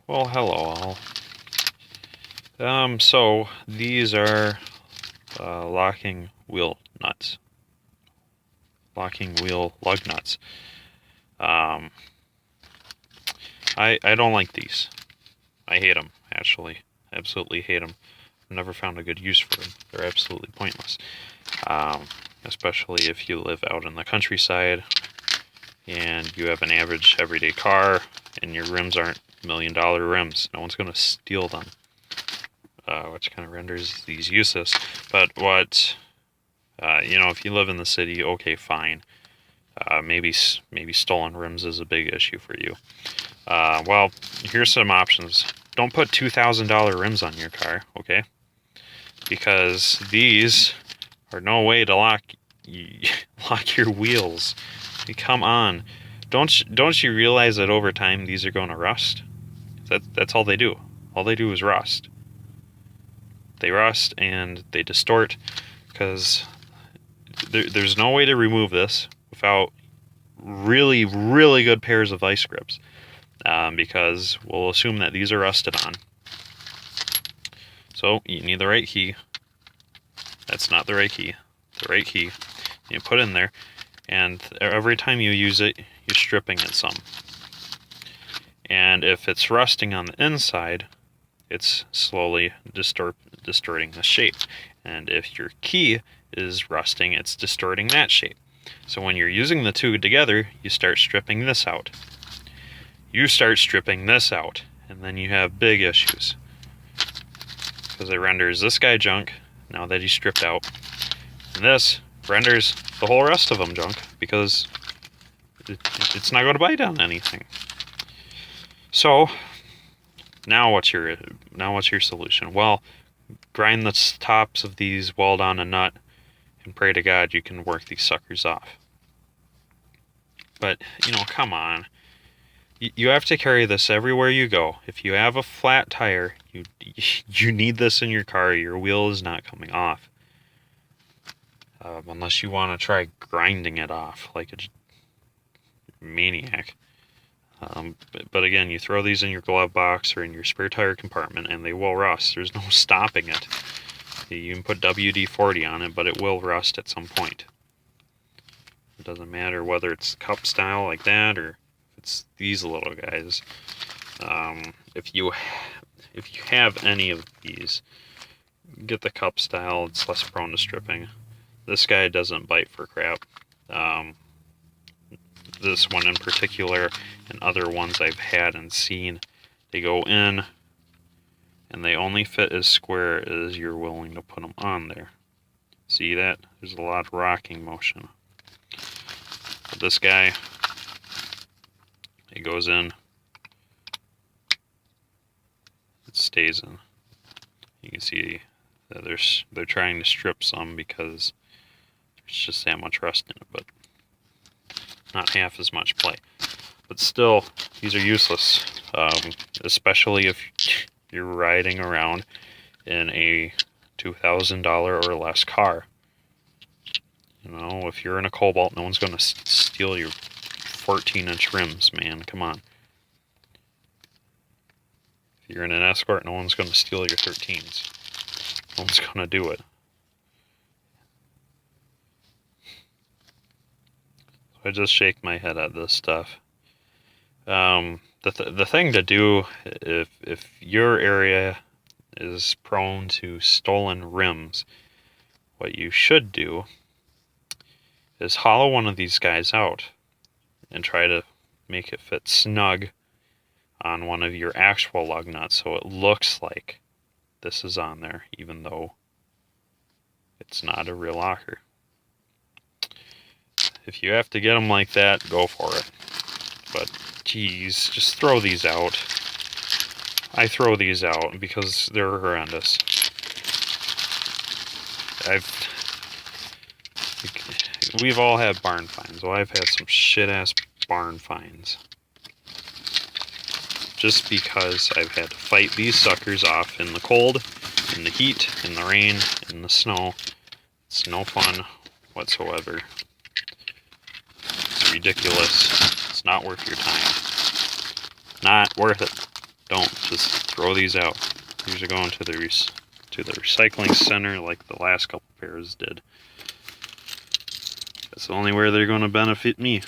Well, hello all. So these are locking wheel nuts, locking wheel lug nuts. Um, I don't like these. I hate them, actually. Absolutely hate them. I've never found a good use for them. They're absolutely pointless. Um, Especially if you live out in the countryside and you have an average everyday car and your rims aren't $1 million rims. No one's going to steal them. Which kind of renders these useless. But if you live in the city, okay, fine. Maybe stolen rims is a big issue for you. Well, here's some options. Don't put $2,000 rims on your car, okay? Because these are no way to lock your wheels. Come on, don't you realize that over time these are going to rust? That's all they do. All they do is rust. They rust and they distort because there's no way to remove this without really, really good pairs of vice grips, because we'll assume that these are rusted on. So you need the right key. That's not the right key. The right key you put in there, and every time you use it, you're stripping it some. And if it's rusting on the inside, it's slowly distorting the shape. And if your key is rusting, it's distorting that shape. So when you're using the two together, you start stripping this out. You start stripping this out, and then you have big issues. Because it renders this guy junk, now that he's stripped out. And this renders the whole rest of them junk, because it's not going to bite on anything. So, now what's your solution? Well, grind the tops of these, weld on a nut, and pray to God you can work these suckers off. But, come on. You have to carry this everywhere you go. If you have a flat tire, you need this in your car. Your wheel is not coming off. Unless you want to try grinding it off like a maniac. But again, you throw these in your glove box or in your spare tire compartment and they will rust. There's no stopping it. You can put WD-40 on it, but it will rust at some point. It doesn't matter whether it's cup style like that or it's these little guys. If you have any of these, get the cup style. It's less prone to stripping. This guy doesn't bite for crap. This one in particular and other ones I've had and seen, they go in and they only fit as square as you're willing to put them on there. See that? There's a lot of rocking motion. But this guy, it goes in, it stays in. You can see that they're trying to strip some because there's just that much rust in it, but not half as much play. But still, these are useless, especially if you're riding around in a $2,000 or less car. If you're in a Cobalt, no one's going to steal your 14-inch rims, man. Come on. If you're in an Escort, no one's going to steal your 13s. No one's going to do it. I just shake my head at this stuff. The thing to do if your area is prone to stolen rims, what you should do is hollow one of these guys out and try to make it fit snug on one of your actual lug nuts so it looks like this is on there, even though it's not a real locker. If you have to get them like that, go for it. But, geez, just throw these out. I throw these out because they're horrendous. We've all had barn finds. Well, I've had some shit-ass barn finds. Just because I've had to fight these suckers off in the cold, in the heat, in the rain, in the snow. It's no fun whatsoever. Ridiculous. It's not worth your time. Not worth it. don't. Just throw these out. These are going to the recycling center like the last couple pairs did. That's the only way they're going to benefit me.